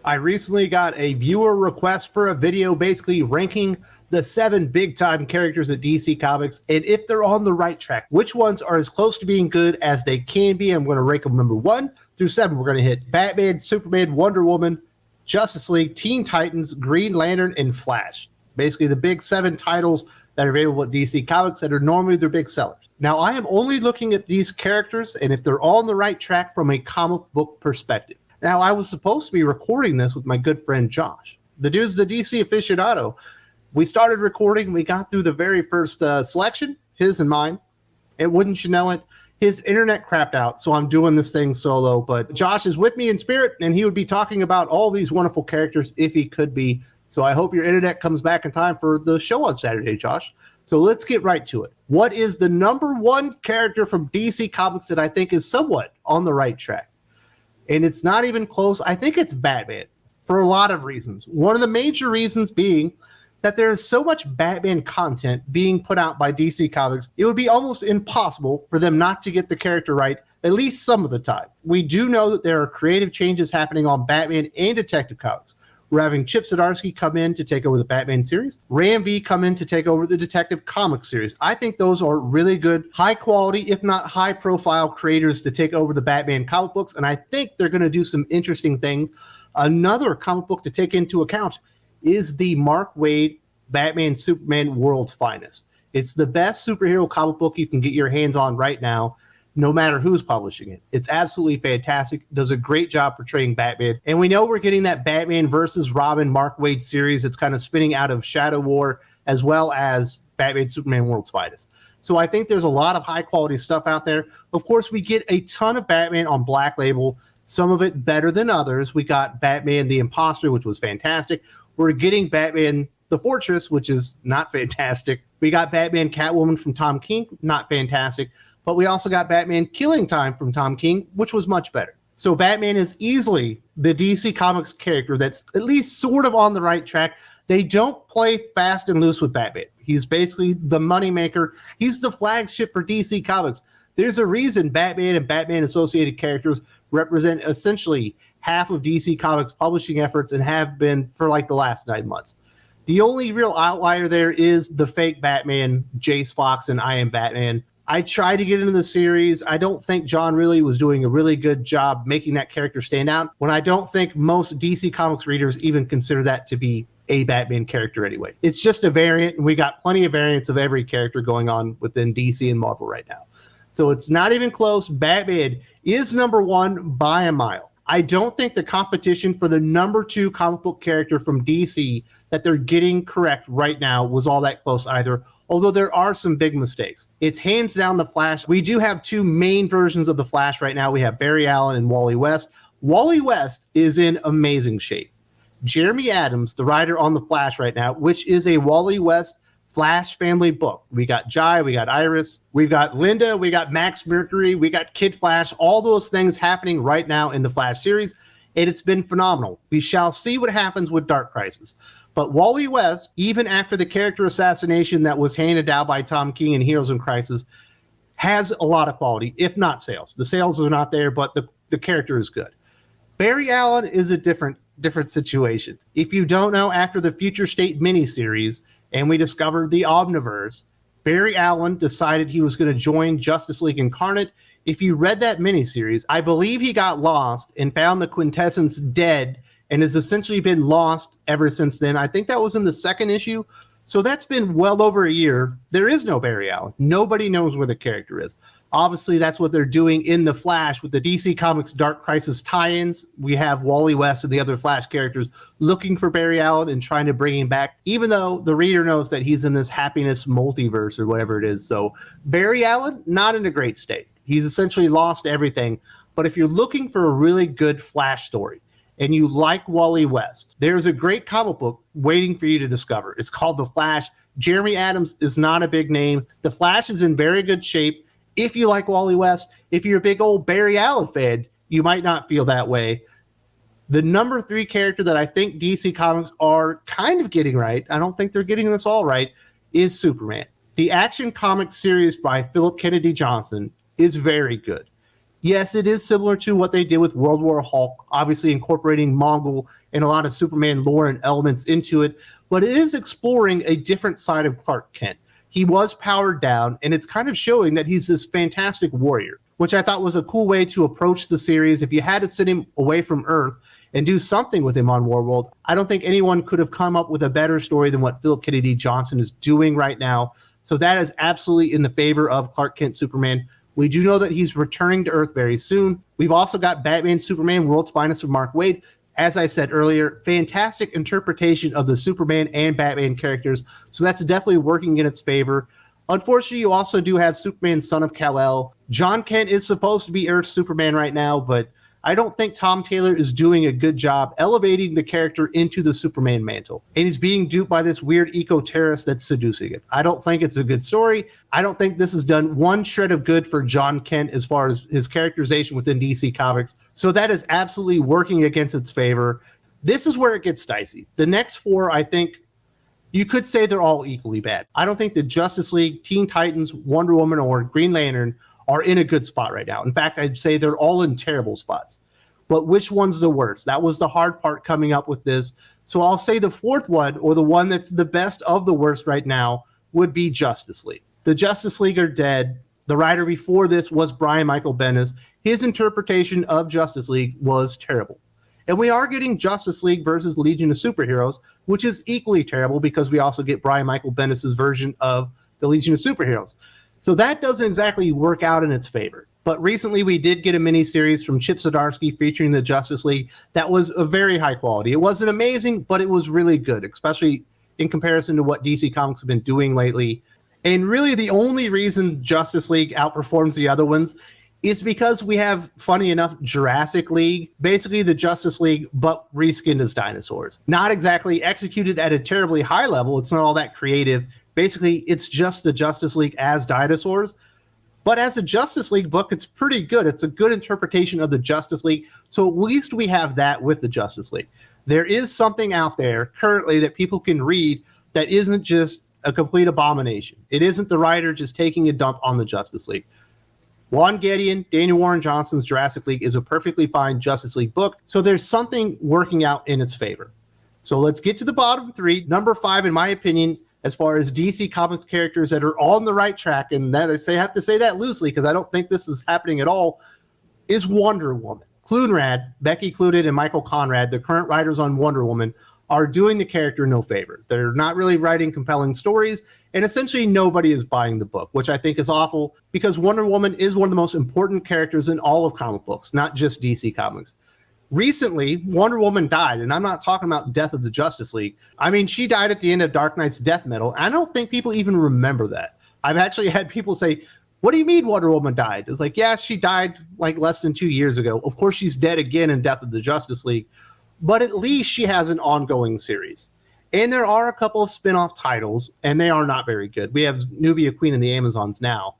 I recently got a viewer request for a video basically ranking the 7 big-time characters at DC Comics, and if they're on the right track, which ones are as close to being good as they can be. I'm going to rank them number 1 through 7. We're going to hit Batman, Superman, Wonder Woman, Justice League, Teen Titans, Green Lantern, and Flash. Basically the big 7 titles that are available at DC Comics that are normally their big sellers. Now, I am only looking at these characters and if they're on the right track from a comic book perspective. Now, I was supposed to be recording this with my good friend Josh. The dude's the DC aficionado. We started recording. We got through the very first selection, his and mine. And wouldn't you know it, his internet crapped out. So I'm doing this thing solo. But Josh is with me in spirit, and he would be talking about all these wonderful characters if he could be. So I hope your internet comes back in time for the show on Saturday, Josh. So let's get right to it. What is the number 1 character from DC Comics that I think is somewhat on the right track? And it's not even close. I think it's Batman for a lot of reasons. One of the major reasons being that there is so much Batman content being put out by DC Comics, it would be almost impossible for them not to get the character right at least some of the time. We do know that there are creative changes happening on Batman and Detective Comics. We're having Chip Zdarsky come in to take over the Batman series. Ram V come in to take over the Detective Comics series. I think those are really good, high quality, if not high profile creators to take over the Batman comic books. And I think they're going to do some interesting things. Another comic book to take into account is the Mark Waid Batman Superman World's Finest. It's the best superhero comic book you can get your hands on right now, no matter who's publishing it. It's absolutely fantastic. Does a great job portraying Batman. And we know we're getting that Batman versus Robin Mark Waid series. It's kind of spinning out of Shadow War as well as Batman Superman World's Finest. So I think there's a lot of high quality stuff out there. Of course, we get a ton of Batman on Black Label, some of it better than others. We got Batman the Imposter, which was fantastic. We're getting Batman the Fortress, which is not fantastic. We got Batman Catwoman from Tom King, not fantastic. But we also got Batman Killing Time from Tom King, which was much better. So Batman is easily the DC Comics character that's at least sort of on the right track. They don't play fast and loose with Batman. He's basically the moneymaker. He's the flagship for DC Comics. There's a reason Batman and Batman-associated characters represent essentially half of DC Comics publishing efforts and have been for like the last 9 months. The only real outlier there is the fake Batman, Jace Fox and I Am Batman. I tried to get into the series. I don't think John really was doing a really good job making that character stand out, when I don't think most DC Comics readers even consider that to be a Batman character anyway. It's just a variant, and we got plenty of variants of every character going on within DC and Marvel right now. So it's not even close. Batman is number 1 by a mile. I don't think the competition for the number 2 comic book character from DC that they're getting correct right now was all that close either, although there are some big mistakes. It's hands down the Flash. We do have 2 main versions of the Flash right now. We have Barry Allen and Wally West. Wally West is in amazing shape. Jeremy Adams, the writer on the Flash right now, which is a Wally West Flash family book. We got Jai, we got Iris, we've got Linda, we got Max Mercury, we got Kid Flash, all those things happening right now in the Flash series, and it's been phenomenal. We shall see what happens with Dark Crisis. But Wally West, even after the character assassination that was handed down by Tom King in Heroes in Crisis, has a lot of quality, if not sales. The sales are not there, but the character is good. Barry Allen is a different situation. If you don't know, after the Future State miniseries, and we discovered the Omniverse, Barry Allen decided he was going to join Justice League Incarnate. If you read that miniseries, I believe he got lost and found the Quintessence dead and has essentially been lost ever since then. I think that was in the 2nd issue. So that's been well over a year. There is no Barry Allen. Nobody knows where the character is. Obviously, that's what they're doing in The Flash with the DC Comics Dark Crisis tie-ins. We have Wally West and the other Flash characters looking for Barry Allen and trying to bring him back, even though the reader knows that he's in this happiness multiverse or whatever it is. So Barry Allen, not in a great state. He's essentially lost everything. But if you're looking for a really good Flash story and you like Wally West, there's a great comic book waiting for you to discover. It's called The Flash. Jeremy Adams is not a big name. The Flash is in very good shape. If you like Wally West, if you're a big old Barry Allen fan, you might not feel that way. The number 3 character that I think DC Comics are kind of getting right, I don't think they're getting this all right, is Superman. The Action Comics series by Philip Kennedy Johnson is very good. Yes, it is similar to what they did with World War Hulk, obviously incorporating Mongol and a lot of Superman lore and elements into it, but it is exploring a different side of Clark Kent. He was powered down, and it's kind of showing that he's this fantastic warrior, which I thought was a cool way to approach the series. If you had to send him away from Earth and do something with him on Warworld, I don't think anyone could have come up with a better story than what Philip Kennedy Johnson is doing right now. So that is absolutely in the favor of Clark Kent Superman. We do know that he's returning to Earth very soon. We've also got Batman Superman, World's Finest with Mark Waid. As I said earlier, fantastic interpretation of the Superman and Batman characters. So that's definitely working in its favor. Unfortunately, you also do have Superman, Son of Kal-El. John Kent is supposed to be Earth's Superman right now, but I don't think Tom Taylor is doing a good job elevating the character into the Superman mantle. And he's being duped by this weird eco-terrorist that's seducing it. I don't think it's a good story. I don't think this has done one shred of good for John Kent as far as his characterization within DC Comics. So that is absolutely working against its favor. This is where it gets dicey. The next four, I think, you could say they're all equally bad. I don't think the Justice League, Teen Titans, Wonder Woman, or Green Lantern are in a good spot right now. In fact, I'd say they're all in terrible spots. But which one's the worst? That was the hard part coming up with this. So I'll say the fourth one, or the one that's the best of the worst right now, would be Justice League. The Justice League are dead. The writer before this was Brian Michael Bendis. His interpretation of Justice League was terrible. And we are getting Justice League versus Legion of Superheroes, which is equally terrible because we also get Brian Michael Bendis' version of the Legion of Superheroes. So that doesn't exactly work out in its favor. But recently we did get a miniseries from Chip Zdarsky featuring the Justice League that was a very high quality. It wasn't amazing, but it was really good, especially in comparison to what DC Comics have been doing lately. And really the only reason Justice League outperforms the other ones is because we have, funny enough, Jurassic League, basically the Justice League, but reskinned as dinosaurs. Not exactly executed at a terribly high level. It's not all that creative. Basically, it's just the Justice League as dinosaurs. But as a Justice League book, it's pretty good. It's a good interpretation of the Justice League. So at least we have that with the Justice League. There is something out there currently that people can read that isn't just a complete abomination. It isn't the writer just taking a dump on the Justice League. Juan Gedeon, Daniel Warren Johnson's Jurassic League is a perfectly fine Justice League book. So there's something working out in its favor. So let's get to the bottom three. Number 5, in my opinion, as far as DC Comics characters that are on the right track, and that I have to say that loosely because I don't think this is happening at all, is Wonder Woman. Clunrad, Becky Cloonan, and Michael Conrad, the current writers on Wonder Woman, are doing the character no favor. They're not really writing compelling stories, and essentially nobody is buying the book, which I think is awful because Wonder Woman is one of the most important characters in all of comic books, not just DC Comics. Recently, Wonder Woman died, and I'm not talking about Death of the Justice League. I mean, she died at the end of Dark Knight's death metal. I don't think people even remember that. I've actually had people say, what do you mean Wonder Woman died? It's like, yeah, she died like less than 2 years ago. Of course, she's dead again in Death of the Justice League, but at least she has an ongoing series. And there are a couple of spin-off titles, and they are not very good. We have Nubia, Queen of the Amazons now,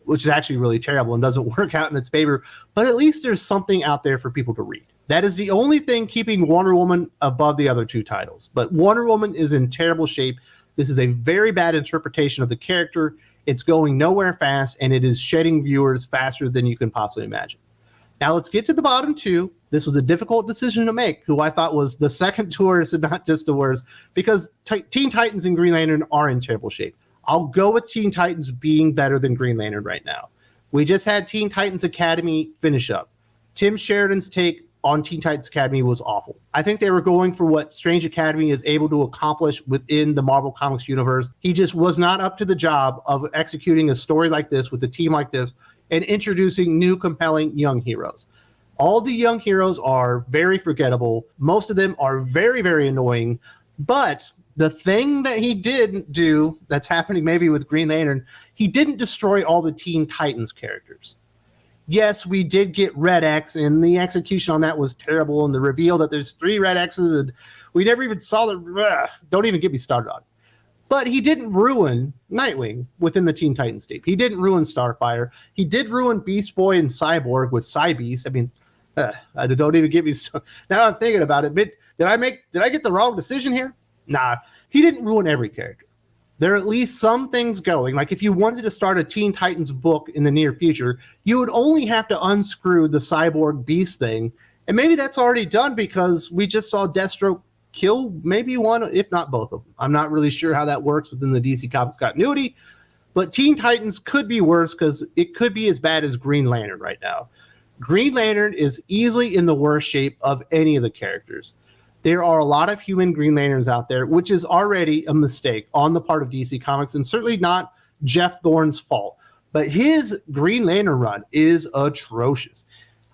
which is actually really terrible and doesn't work out in its favor, but at least there's something out there for people to read. That is the only thing keeping Wonder Woman above the other two titles. But Wonder Woman is in terrible shape. This is a very bad interpretation of the character. It's going nowhere fast, and it is shedding viewers faster than you can possibly imagine. Now let's get to the bottom two. This was a difficult decision to make, who I thought was the second to worst and not just the worst, because Teen Titans and Green Lantern are in terrible shape. I'll go with Teen Titans being better than Green Lantern right now. We just had Teen Titans Academy finish up. Tim Sheridan's take on Teen Titans Academy was awful. I think they were going for what Strange Academy is able to accomplish within the Marvel Comics universe. He just was not up to the job of executing a story like this with a team like this and introducing new, compelling young heroes. All the young heroes are very forgettable. Most of them are very, very annoying. But the thing that he didn't do that's happening maybe with Green Lantern, he didn't destroy all the Teen Titans characters. Yes, we did get Red X, and the execution on that was terrible, and the reveal that there's 3 Red X's, and we never even saw the... Don't even get me started on it. But he didn't ruin Nightwing within the Teen Titans tape. He didn't ruin Starfire. He did ruin Beast Boy and Cyborg with Cybeast. I mean, don't even get me started. Now I'm thinking about it. Did I get the wrong decision here? Nah, he didn't ruin every character. there are at least some things going. Like if you wanted to start a Teen Titans book in the near future, you would only have to unscrew the Cyborg Beast thing. And maybe that's already done because we just saw Deathstroke kill maybe one, if not both of them. I'm not really sure how that works within the DC Comics continuity, but Teen Titans could be worse because it could be as bad as Green Lantern right now. Green Lantern is easily in the worst shape of any of the characters. There are a lot of human Green Lanterns out there, which is already a mistake on the part of DC Comics and certainly not Geoff Thorne's fault. But his Green Lantern run is atrocious.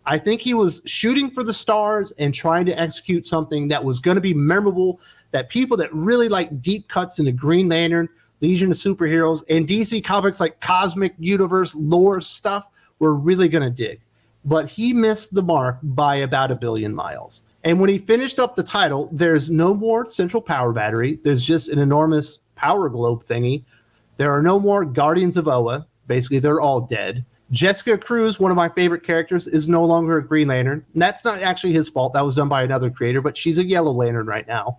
I think he was shooting for the stars and trying to execute something that was going to be memorable, that people that really like deep cuts into Green Lantern, Legion of Superheroes, and DC Comics like cosmic universe lore stuff were really going to dig. But he missed the mark by about 1 billion miles. And when he finished up the title, there's no more central power battery. There's just an enormous power globe thingy. There are no more Guardians of Oa. Basically, they're all dead. Jessica Cruz, one of my favorite characters, is no longer a Green Lantern. And that's not actually his fault. That was done by another creator, but she's a Yellow Lantern right now.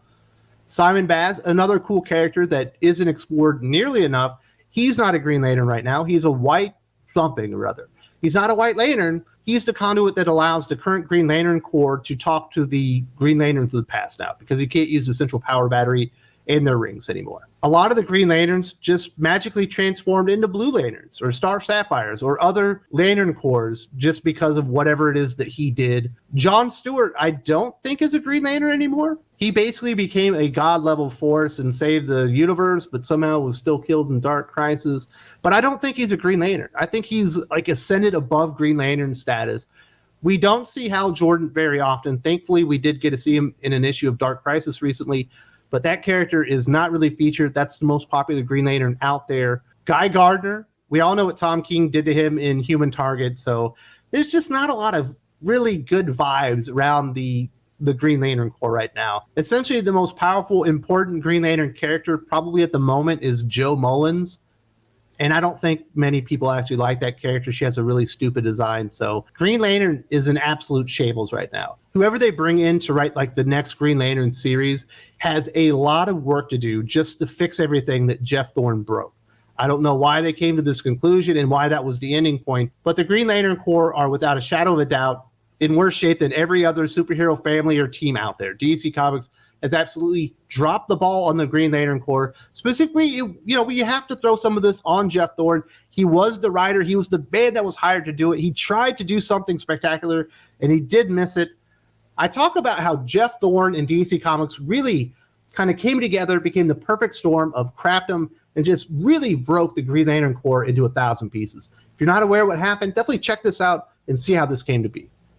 Simon Baz, another cool character that isn't explored nearly enough. He's not a Green Lantern right now. He's a white something or other. He's not a White Lantern. He's the conduit that allows the current Green Lantern Corps to talk to the Green Lanterns of the past now, because you can't use the central power battery in their rings anymore. A lot of the Green Lanterns just magically transformed into Blue Lanterns or Star Sapphires or other Lantern Corps just because of whatever it is that he did. John Stewart, I don't think is a Green Lantern anymore. He basically became a god-level force and saved the universe, but somehow was still killed in Dark Crisis. But I don't think he's a Green Lantern. I think he's like ascended above Green Lantern status. We don't see Hal Jordan very often. Thankfully, we did get to see him in an issue of Dark Crisis recently, but that character is not really featured. That's the most popular Green Lantern out there. Guy Gardner, we all know what Tom King did to him in Human Target, so there's just not a lot of really good vibes around the Green Lantern Corps right now. Essentially, the most powerful, important Green Lantern character probably at the moment is Jo Mullins, and I don't think many people actually like that character. She has a really stupid design, so Green Lantern is an absolute shambles right now. Whoever they bring in to write like the next Green Lantern series has a lot of work to do just to fix everything that Geoff Thorne broke. I don't know why they came to this conclusion and why that was the ending point, but the Green Lantern Corps are without a shadow of a doubt in worse shape than every other superhero family or team out there. DC Comics has absolutely dropped the ball on the Green Lantern Corps. Specifically, we have to throw some of this on Geoff Thorne. He was the writer. He was the man that was hired to do it. He tried to do something spectacular, and he did miss it. I talk about how Geoff Thorne and DC Comics really kind of came together, became the perfect storm of crapdom, and just really broke the Green Lantern Corps into 1,000 pieces. If you're not aware of what happened, definitely check this out and see how this came to be.